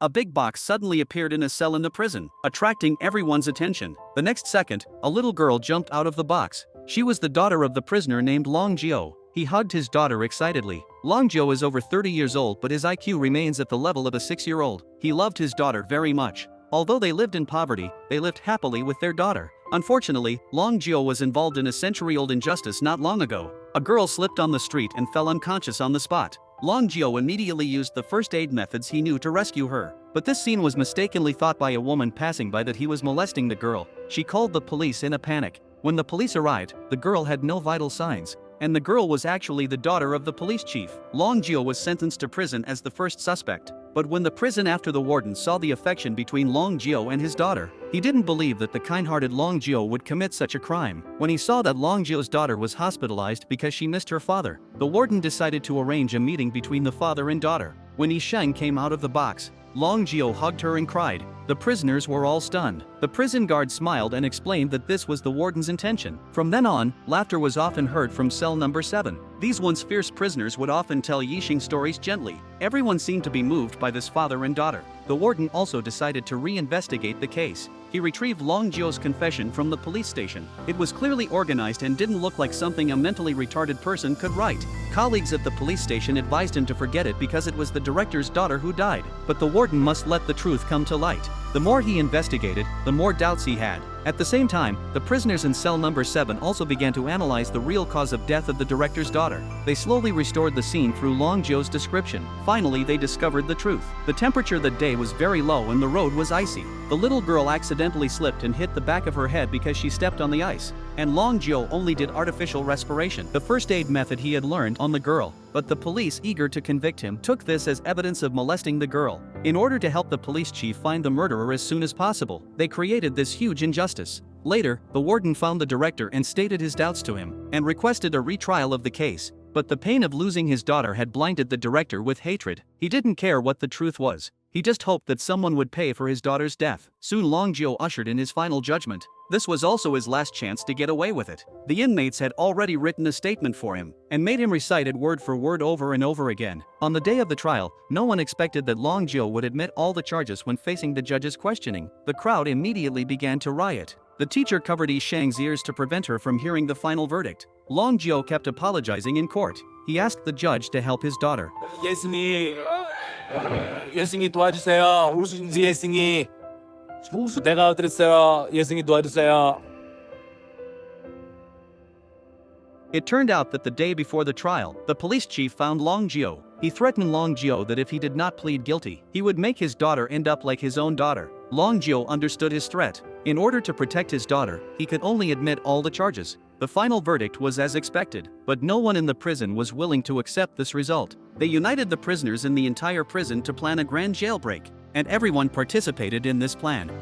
a big box suddenly appeared in a cell in the prison, attracting everyone's attention. The next second, a little girl jumped out of the box. She was the daughter of the prisoner named Long Jio. He hugged his daughter excitedly. Long Jio is over 30 years old, but his IQ remains at the level of a 6-year-old. He loved his daughter very much. Although they lived in poverty, they lived happily with their daughter. Unfortunately, Long Jio was involved in a century-old injustice not long ago. A girl slipped on the street and fell unconscious on the spot. Long Jio immediately used the first aid methods he knew to rescue her. But this scene was mistakenly thought by a woman passing by that he was molesting the girl. She called the police in a panic. When the police arrived, the girl had no vital signs, and the girl was actually the daughter of the police chief. Long Jio was sentenced to prison as the first suspect. But when the prison after the warden saw the affection between Long Jio and his daughter, he didn't believe that the kind-hearted Long Jio would commit such a crime. When he saw that Long Jio's daughter was hospitalized because she missed her father, the warden decided to arrange a meeting between the father and daughter. When Yi Sheng came out of the box, Long Jio hugged her and cried. The prisoners were all stunned. The prison guard smiled and explained that this was the warden's intention. From then on, laughter was often heard from cell number 7. These once fierce prisoners would often tell Yi Sheng stories gently. Everyone seemed to be moved by this father and daughter. The warden also decided to re-investigate the case. He retrieved Long Jio's confession from the police station. It was clearly organized and didn't look like something a mentally retarded person could write. Colleagues at the police station advised him to forget it because it was the director's daughter who died. But the warden must let the truth come to light. The more he investigated, the more doubts he had. At the same time, the prisoners in cell number 7 also began to analyze the real cause of death of the director's daughter. They slowly restored the scene through Long Jio's description. Finally, they discovered the truth. The temperature that day was very low and the road was icy. The little girl accidentally slipped and hit the back of her head because she stepped on the ice. And Long Jio only did artificial respiration, the first aid method he had learned, on the girl. But the police, eager to convict him, took this as evidence of molesting the girl. In order to help the police chief find the murderer as soon as possible, they created this huge injustice. Later, the warden found the director and stated his doubts to him, and requested a retrial of the case. But the pain of losing his daughter had blinded the director with hatred. He didn't care what the truth was. He just hoped that someone would pay for his daughter's death. Soon Long Jio ushered in his final judgment. This was also his last chance to get away with it. The inmates had already written a statement for him, and made him recite it word for word over and over again. On the day of the trial, no one expected that Long Jio would admit all the charges when facing the judge's questioning. The crowd immediately began to riot. The teacher covered Yi Sheng's ears to prevent her from hearing the final verdict. Long Jio kept apologizing in court. He asked the judge to help his daughter. 예승이 도와주세요. 우승지 예승이. 내가 어드렸어요. 예승이 도와주세요. It turned out that the day before the trial, the police chief found Long Jio. He threatened Long Jio that if he did not plead guilty, he would make his daughter end up like his own daughter. Long Jio understood his threat. In order to protect his daughter, he could only admit all the charges. The final verdict was as expected, but no one in the prison was willing to accept this result. They united the prisoners in the entire prison to plan a grand jailbreak, and everyone participated in this plan.